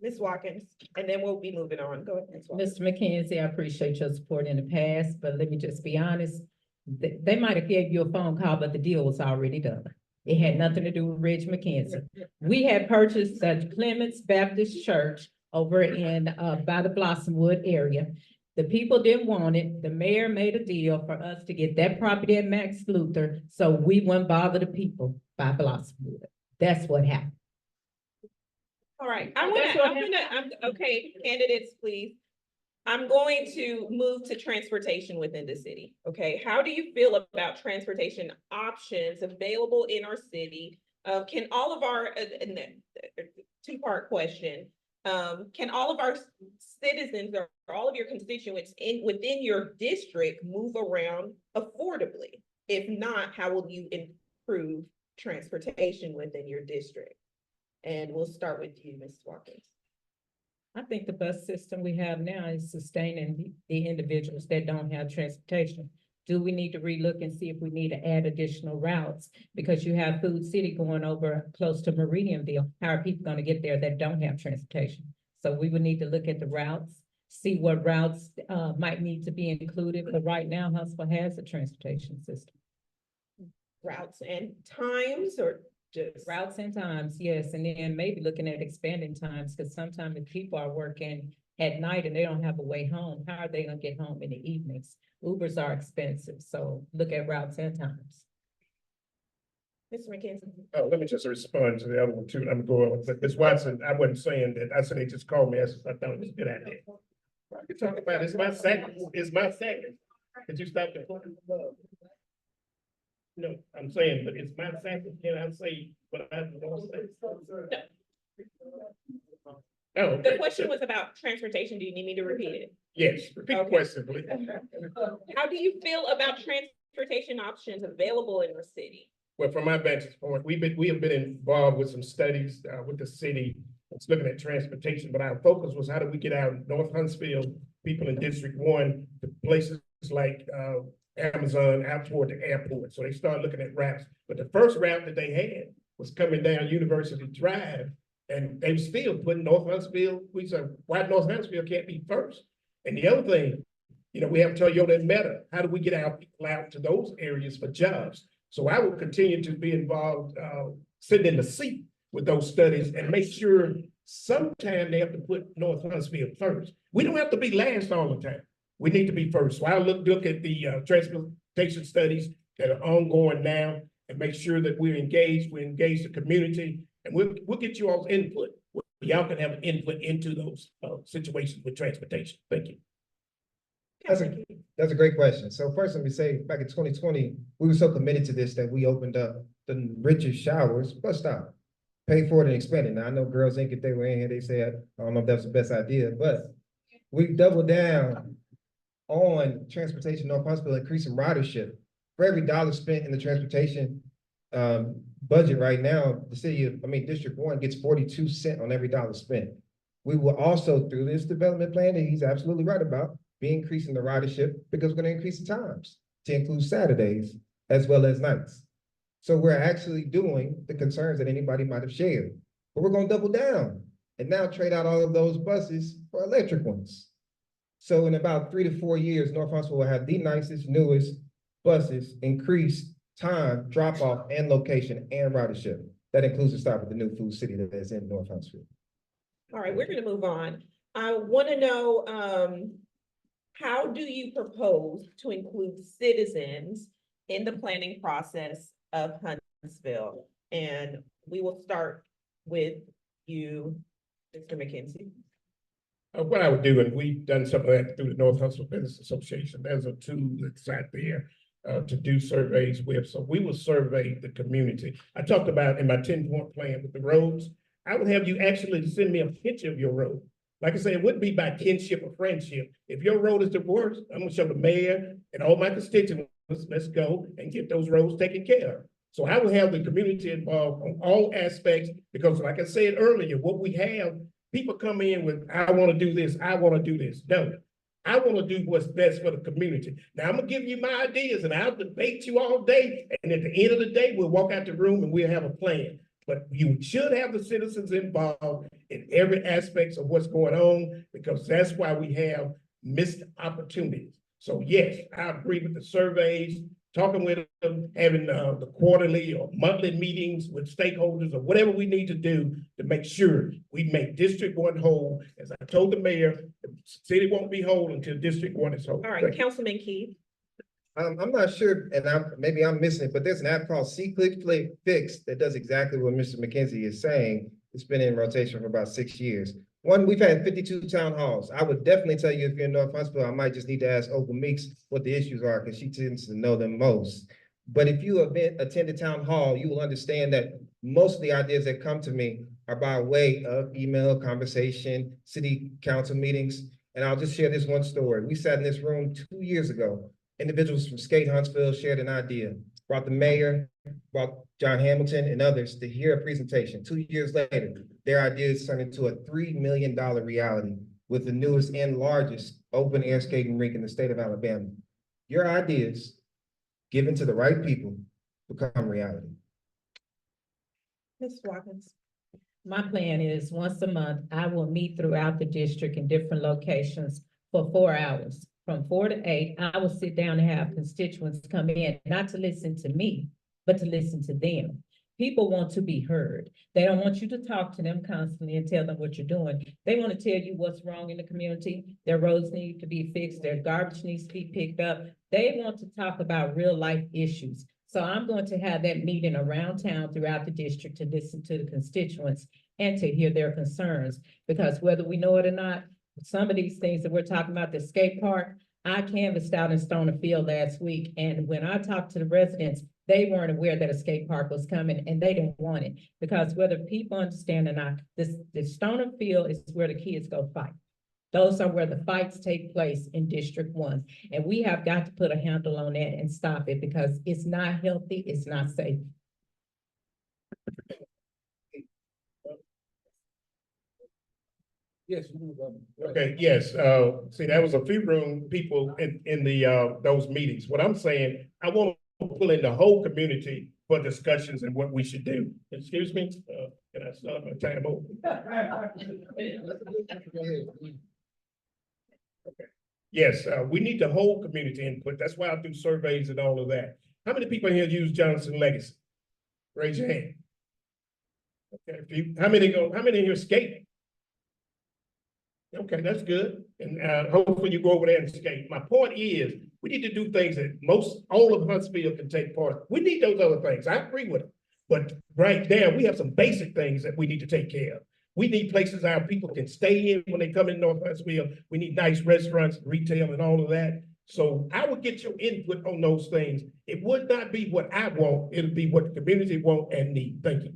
Ms. Watkins, and then we'll be moving on. Go ahead, Ms. Watkins. Mr. McKenzie, I appreciate your support in the past, but let me just be honest. They might have gave you a phone call, but the deal was already done. It had nothing to do with Reg McKenzie. We had purchased the Clements Baptist Church over in by the Blossomwood area. The people didn't want it. The mayor made a deal for us to get that property at Max Luther, so we wouldn't bother the people by Blossomwood. That's what happened. All right, okay, candidates, please. I'm going to move to transportation within the city, okay? How do you feel about transportation options available in our city? Can all of our, two-part question, can all of our citizens or all of your constituents within your district move around affordably? If not, how will you improve transportation within your district? And we'll start with you, Ms. Watkins. I think the bus system we have now is sustaining the individuals that don't have transportation. Do we need to relook and see if we need to add additional routes? Because you have Food City going over close to Meridianville. How are people going to get there that don't have transportation? So we would need to look at the routes, see what routes might need to be included. But right now, Huntsville has a transportation system. Routes and times, or just routes and times, yes, and then maybe looking at expanding times, because sometimes if people are working at night and they don't have a way home, how are they gonna get home in the evenings? Ubers are expensive, so look at routes and times. Mr. McKenzie. Let me just respond to the other one too. I'm going, but Ms. Watson, I wasn't saying that. I said they just called me. I thought it was a good idea. I can talk about it. It's my second. It's my second. Could you stop that? No, I'm saying, but it's my second. Can I say what I want to say? Oh, okay. The question was about transportation. Do you need me to repeat it? Yes, repeat the Okay. question, please. How do you feel about transportation options available in your city? Well, from my vantage point, we have been involved with some studies with the city. It's looking at transportation, but our focus was how do we get out North Huntsville, people in District 1 to places like Amazon out toward the airport. So they started looking at routes. But the first route that they had was coming down University Drive, and they were still putting North Huntsville. We said, why North Huntsville can't be first? And the other thing, you know, we have Toyota and Meta. How do we get our people out to those areas for jobs? So I will continue to be involved, sitting in the seat with those studies and make sure sometime they have to put North Huntsville first. We don't have to be last all the time. We need to be first. So I'll look at the transportation studies that are ongoing now and make sure that we engage the community, and we'll get you all's input. Y'all can have an input into those situations with transportation. Thank you. That's a great question. So first, let me say, back in 2020, we were so committed to this that we opened up the Richard Showers bus stop, paid for it and expanded. Now, I know Girls Inc., if they were in here, they said, I don't know if that's the best idea, but we doubled down on transportation, North Huntsville, increasing ridership. For every dollar spent in the transportation budget right now, District 1 gets 42 cents on every dollar spent. We will also, through this development plan that he's absolutely right about, be increasing the ridership because we're going to increase the times to include Saturdays as well as nights. So we're actually doing the concerns that anybody might have shared, but we're going to double down and now trade out all of those buses for electric ones. So in about 3 to 4 years, North Huntsville will have the nicest, newest buses, increased time, drop off and location and ridership. That includes the stop at the new food city that is in North Huntsville. All right, we're going to move on. I want to know, how do you propose to include citizens in the planning process of Huntsville? And we will start with you, Mr. McKenzie. What I would do, and we've done some of that through the North Huntsville Business Association, there's a tool that's out there to do surveys with. So we will survey the community. I talked about in my 10-point plan with the roads, I would have you actually send me a picture of your road. Like I said, it wouldn't be by kinship or friendship. If your road is the worst, I'm gonna show the mayor and all my constituents, let's go and get those roads taken care of. So I will have the community involved on all aspects, because like I said earlier, what we have, people come in with, I want to do this, I want to do this. No, I want to do what's best for the community. Now I'm gonna give you my ideas and I'll debate you all day. And at the end of the day, we'll walk out the room and we'll have a plan. But you should have the citizens involved in every aspect of what's going on, because that's why we have missed opportunities. So yes, I agree with the surveys, talking with them, having the quarterly or monthly meetings with stakeholders or whatever we need to do to make sure we make District 1 whole. As I told the mayor, the city won't be whole until District 1 is whole. All right, Councilman Keith. I'm not sure, and maybe I'm missing it, but there's an app called C-Click-Fix that does exactly what Mr. McKenzie is saying. It's been in rotation for about 6 years. One, we've had 52 town halls. I would definitely tell you if you're in North Huntsville, I might just need to ask Opal Meeks what the issues are, because she tends to know them most. But if you attend a town hall, you will understand that most of the ideas that come to me are by way of email, conversation, city council meetings. And I'll just share this one story. We sat in this room 2 years ago. Individuals from Skate Huntsville shared an idea, brought the mayor, brought John Hamilton and others to hear a presentation. 2 years later, their ideas turned into a $3 million reality with the newest and largest open air skating rink in the state of Alabama. Your ideas, given to the right people, become reality. Ms. Watkins. My plan is once a month, I will meet throughout the district in different locations for 4 hours. From 4 to 8, I will sit down and have constituents come in, not to listen to me, but to listen to them. People want to be heard. They don't want you to talk to them constantly and tell them what you're doing. They want to tell you what's wrong in the community. Their roads need to be fixed, their garbage needs to be picked up. They want to talk about real life issues. So I'm going to have that meeting around town throughout the district to listen to the constituents and to hear their concerns. Because whether we know it or not, some of these things that we're talking about, the skate park, I canvassed out in Stoner Field last week, and when I talked to the residents, they weren't aware that a skate park was coming, and they didn't want it. Because whether people understand or not, the Stoner Field is where the kids go fight. Those are where the fights take place in District 1. And we have got to put a handle on that and stop it because it's not healthy, it's not safe. Yes. you move on. Okay, yes, see, that was a few room people in the, those meetings. What I'm saying, I want to pull in the whole community for discussions and what we should do. Excuse me, can I start my time over? Yes, we need the whole community input. That's why I do surveys and all of that. How many people here use Johnson Legacy? Raise your hand. Okay, how many here skate? Okay, that's good. And hopefully you go over there and skate. My point is, we need to do things that all of Huntsville can take part of. We need those other things. I agree with them. But right there, we have some basic things that we need to take care of. We need places our people can stay in when they come in North Huntsville. We need nice restaurants, retail, and all of that. So I would get your input on those things. It would not be what I want. It'll be what the community want and need. Thank you.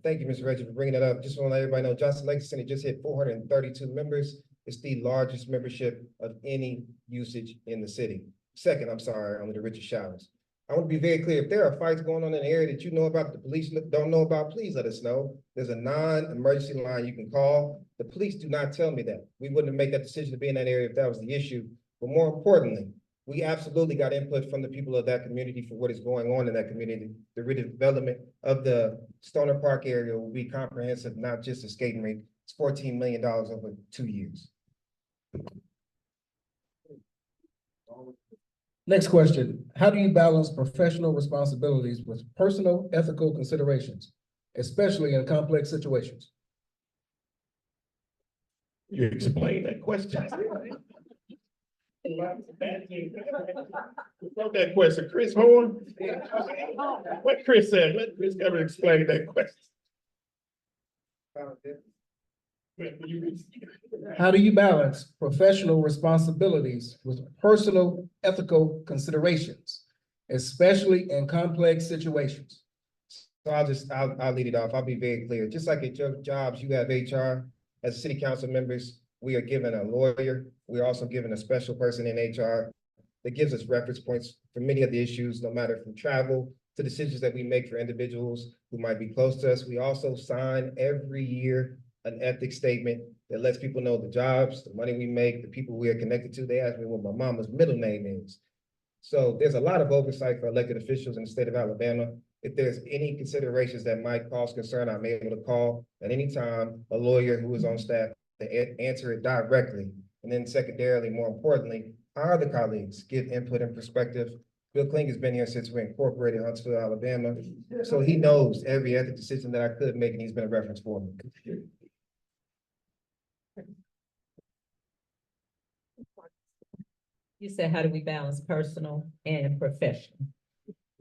Thank you, Mr. Reggie, for bringing that up. Just want to let everybody know, Johnson Legacy Center just hit 432 members. It's the largest membership of any usage in the city. Second, I'm sorry, under the Richard Showers. I want to be very clear. If there are fights going on in the area that you know about, the police don't know about, please let us know. There's a non-emergency line you can call. The police do not tell me that. We wouldn't have made that decision to be in that area if that was the issue. But more importantly, we absolutely got input from the people of that community for what is going on in that community. The redevelopment of the Stoner Park area will be comprehensive, not just a skating rink. It's $14 million over 2 years. Next question, how do you balance professional responsibilities with personal ethical considerations, especially in complex situations? You explain that question. Wrote that question, Chris Horn? What Chris said, let Chris ever explain that question. How do you balance professional responsibilities with personal ethical considerations, especially in complex situations? So I'll lead it off. I'll be very clear. Just like at your jobs, you have HR. As city council members, we are given a lawyer. We're also given a special person in HR that gives us reference points for many of the issues, no matter from travel to decisions that we make for individuals who might be close to us. We also sign every year an ethics statement that lets people know the jobs, the money we make, the people we are connected to. They ask me what my mama's middle name is. So there's a lot of oversight for elected officials in the state of Alabama. If there's any considerations that might cause concern, I'm able to call at any time a lawyer who is on staff to answer it directly. And then secondarily, more importantly, our other colleagues give input and perspective. Bill Kling has been here since we incorporated Huntsville, Alabama. So he knows every ethic decision that I could make, and he's been a reference for me. You said, how do we balance personal and professional?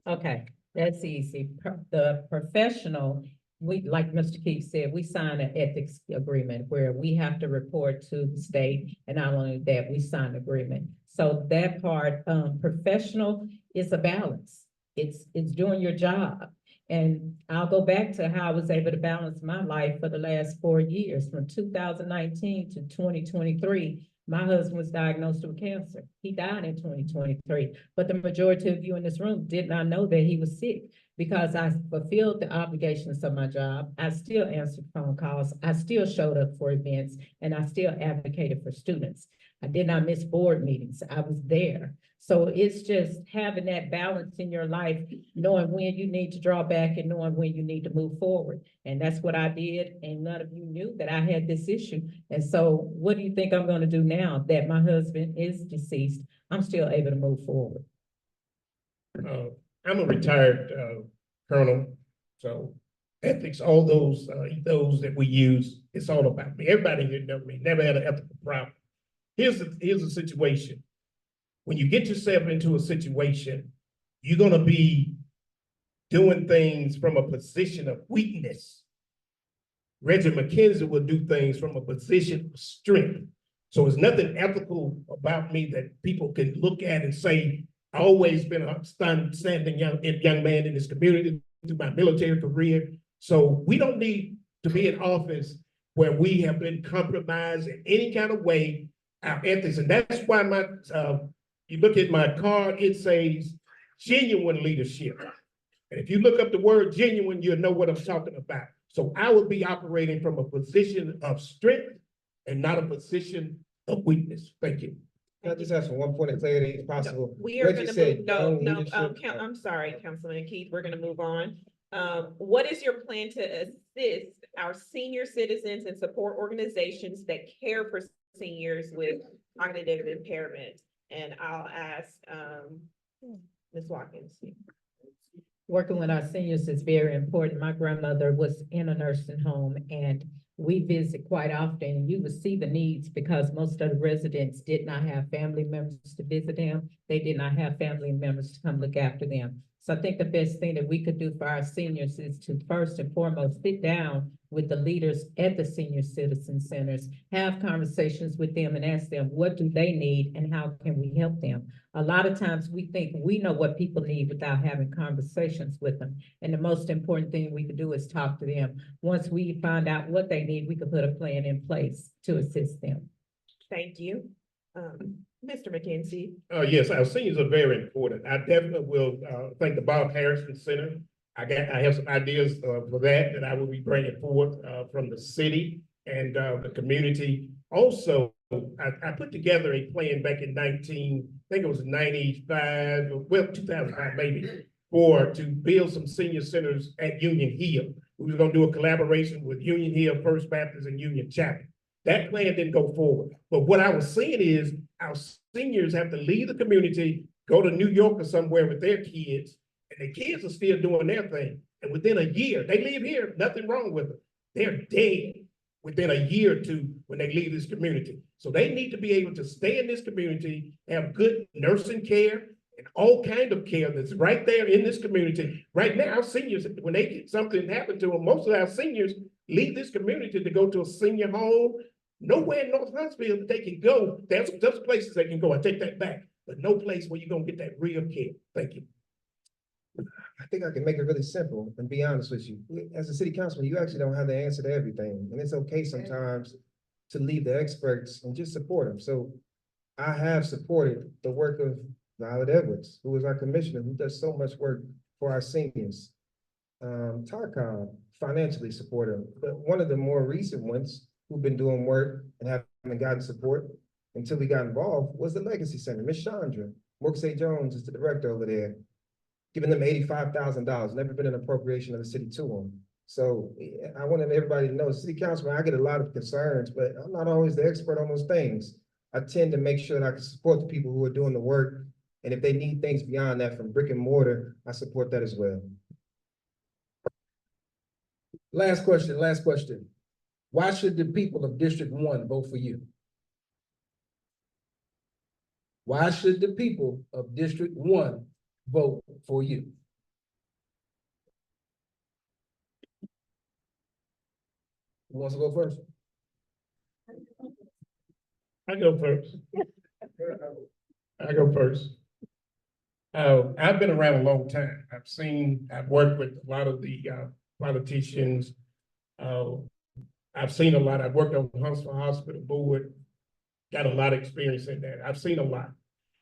Okay, that's easy. The professional, like Mr. Keith said, we sign an ethics agreement where we have to report to the state, and not only that, we sign an agreement. So that part, professional is a balance. It's doing your job. And I'll go back to how I was able to balance my life for the last 4 years, from 2019 to 2023. My husband was diagnosed with cancer. He died in 2023, but the majority of you in this room did not know that he was sick because I fulfilled the obligations of my job. I still answered phone calls. I still showed up for events, and I still advocated for students. I did not miss board meetings. I was there. So it's just having that balance in your life, knowing when you need to draw back and knowing when you need to move forward. And that's what I did. And none of you knew that I had this issue. And so what do you think I'm going to do now that my husband is deceased? I'm still able to move forward. I'm a retired colonel. So ethics, all those that we use, it's all about me. Everybody here know me, never had an ethical problem. Here's a situation. When you get yourself into a situation, you're gonna be doing things from a position of weakness. Reggie McKenzie will do things from a position of strength. So there's nothing ethical about me that people can look at and say, I've always been a standing young man in this community through my military career. So we don't need to be in office where we have been compromised in any kind of way, our ethics. And that's why you look at my card, it says genuine leadership. And if you look up the word genuine, you'll know what I'm talking about. So I would be operating from a position of strength and not a position of weakness. Thank you. Can I just ask for one point of clarity if possible? We are Reggie gonna said move, young leadership. I'm sorry, Councilman Keith, we're gonna move on. What is your plan to assist our senior citizens and support organizations that care for seniors with cognitive impairment? And I'll ask, Ms. Watkins. Working with our seniors is very important. My grandmother was in a nursing home and we visit quite often. You would see the needs because most of the residents did not have family members to visit them. They did not have family members to come look after them. So I think the best thing that we could do for our seniors is to first and foremost sit down with the leaders at the senior citizen centers, have conversations with them and ask them, what do they need and how can we help them? A lot of times we think we know what people need without having conversations with them. And the most important thing we could do is talk to them. Once we find out what they need, we could put a plan in place to assist them. Thank you. Mr. McKenzie. Yes, our seniors are very important. I definitely will thank the Bob Harrison Center. I have some ideas for that I will be bringing forth from the city and the community. Also, I put together a plan back in I think it was 95, well, 2005 maybe, to build some senior centers at Union Hill. We were gonna do a collaboration with Union Hill, First Baptist, and Union Chapel. That plan didn't go forward. But what I was seeing is our seniors have to leave the community, go to New York or somewhere with their kids, and the kids are still doing their thing. And within a year, they live here, nothing wrong with them. They're dead within a year or two when they leave this community. So they need to be able to stay in this community, have good nursing care and all kind of care that's right there in this community. Right now, our seniors, when they get something happen to them, most of our seniors leave this community to go to a senior home. Nowhere in North Huntsville that they can go. There's places they can go. I take that back, but no place where you're gonna get that real care. Thank you. I think I can make it really simple and be honest with you. As a city councilman, you actually don't have the answer to everything. And it's okay sometimes to leave the experts and just support them. So I have supported the work of Violet Edwards, who is our commissioner, who does so much work for our seniors. Tarkon financially support him, but one of the more recent ones who've been doing work and haven't gotten support until we got involved was the Legacy Center. Miss Chandra Morksay Jones is the director over there, giving them $85,000, never been an appropriation of the city to them. So I wanted everybody to know, city councilman, I get a lot of concerns, but I'm not always the expert on those things. I tend to make sure that I can support the people who are doing the work. And if they need things beyond that from brick and mortar, I support that as well. Last question. Why should the people of District 1 vote for you? Why should the people of District 1 vote for you? Who wants to go first? I go first. I've been around a long time. I've worked with a lot of the politicians. I've seen a lot. I've worked on the Huntsville Hospital Board, got a lot of experience in that. I've seen a lot.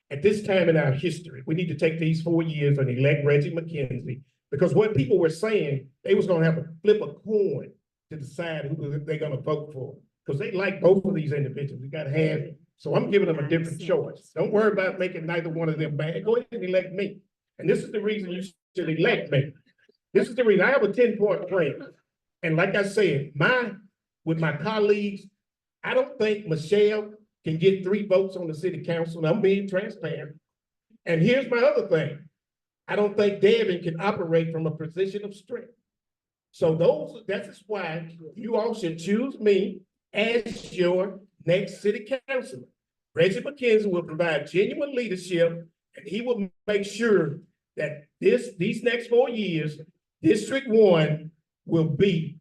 At this time in our history, we need to take these 4 years and elect Reggie McKenzie, because what people were saying, they was gonna have to flip a coin to decide who they're gonna vote for, because they like both of these individuals. We got to have, so I'm giving them a different choice. Don't worry about making neither one of them bad. Go ahead and elect me. And this is the reason you should elect me. This is the reason I have a 10-point plan. And like I said, with my colleagues, I don't think Michelle can get 3 votes on the city council, and I'm being transparent. And here's my other thing. I don't think Devin can operate from a position of strength. So that is why you all should choose me as your next city councilman. Reggie McKenzie will provide genuine leadership, and he will make sure that these next 4 years, District 1 will be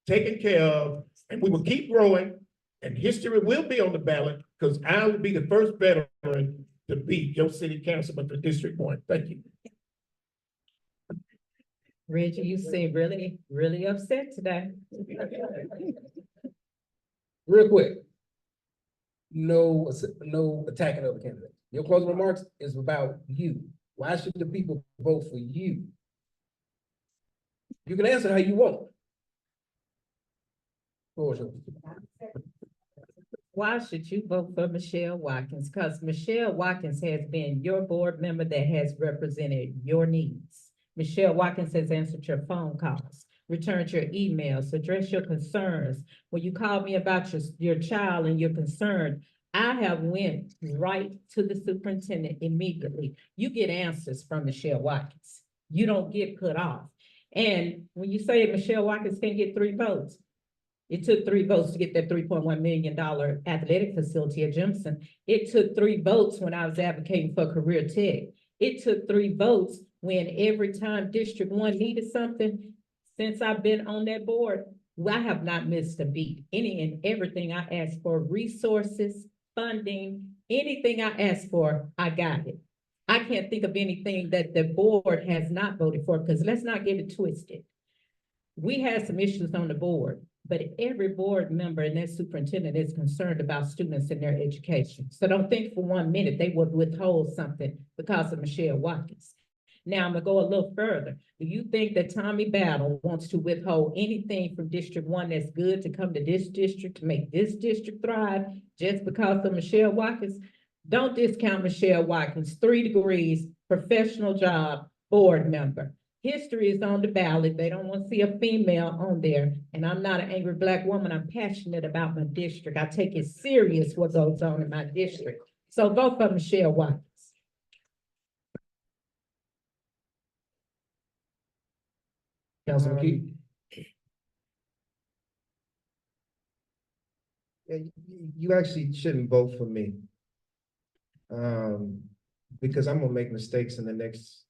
taken care of, and we will keep growing, and history will be on the ballot, because I will be the first veteran to be your city councilman for District 1. Thank you. Reggie, you seem really, really upset today. Real quick. No attacking other candidates. Your closing remarks is about you. Why should the people vote for you? You can answer how you want. Floor is yours. Why should you vote for Michelle Watkins? Because Michelle Watkins has been your board member that has represented your needs. Michelle Watkins has answered your phone calls, returned your emails, addressed your concerns. When you called me about your child and you're concerned, I have went right to the superintendent immediately. You get answers from Michelle Watkins. You don't get put off. And when you say Michelle Watkins can't get 3 votes, it took 3 votes to get that $3.1 million athletic facility at Jimson. It took 3 votes when I was advocating for career tech. It took 3 votes when every time District 1 needed something, since I've been on that board, I have not missed a beat. Any and everything I asked for, resources, funding, anything I asked for, I got it. I can't think of anything that the board has not voted for, because let's not get it twisted. We had some issues on the board, but every board member and that superintendent is concerned about students and their education. So don't think for 1 minute they would withhold something because of Michelle Watkins. Now I'm gonna go a little further. Do you think that Tommy Battle wants to withhold anything from District 1 that's good to come to this district to make this district thrive just because of Michelle Watkins? Don't discount Michelle Watkins, 3 degrees, professional job, board member. History is on the ballot. They don't want to see a female on there. And I'm not an angry Black woman. I'm passionate about my district. I take it serious what goes on in my district. So vote for Michelle Watkins. Councilman Key. Yeah, you actually shouldn't vote for me. Because I'm gonna make mistakes in the next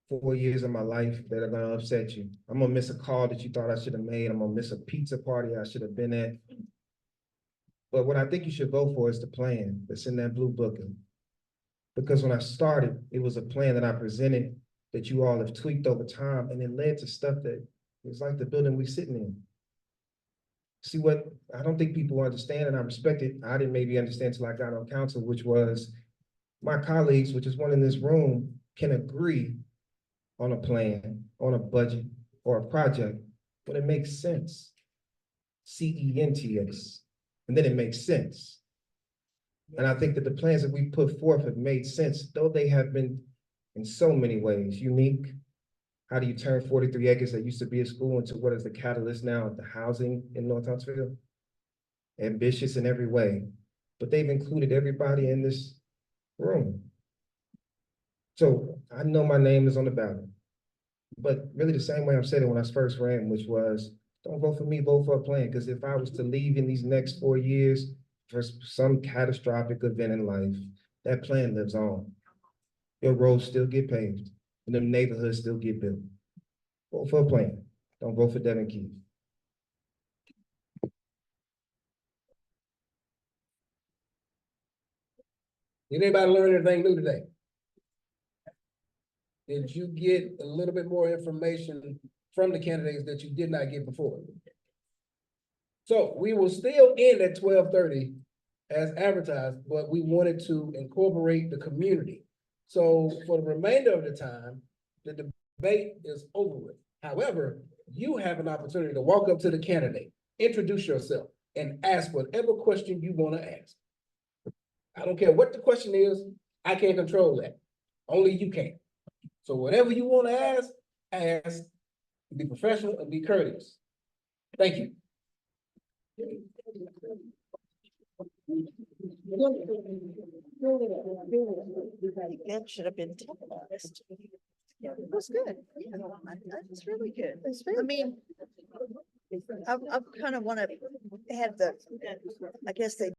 4 years of my life that are gonna upset you. I'm gonna miss a call that you thought I should have made. I'm gonna miss a pizza party I should have been at. But what I think you should vote for is the plan that's in that blue book. Because when I started, it was a plan that I presented that you all have tweaked over time, and it led to stuff that is like the building we're sitting in. See, what I don't think people understand, and I respect it, I didn't maybe understand till I got on council, which was my colleagues, which is one in this room, can agree on a plan, on a budget, or a project, but it makes sense. CENTS, and then it makes sense. And I think that the plans that we put forth have made sense, though they have been in so many ways unique. How do you turn 43 acres that used to be a school into what is the catalyst now of the housing in North Huntsville? Ambitious in every way, but they've included everybody in this room. So I know my name is on the ballot, but really the same way I said it when I first ran, which was, don't vote for me, vote for a plan. Because if I was to leave in these next 4 years for some catastrophic event in life, that plan lives on. Your roads still get paved and the neighborhoods still get built. Vote for a plan. Don't vote for Devin Keith. Did anybody learn anything new today? Did you get a little bit more information from the candidates that you did not get before? So we will still end at 12:30 as advertised, but we wanted to incorporate the community. So for the remainder of the time, the debate is over with. However, you have an opportunity to walk up to the candidate, introduce yourself, and ask whatever question you want to ask. I don't care what the question is, I can't control that. Only you can. So whatever you want to ask, be professional and be courteous. Thank you. That should have been televised. It was good. Yeah, that was really good. I mean, I kind of want to have the, I guess they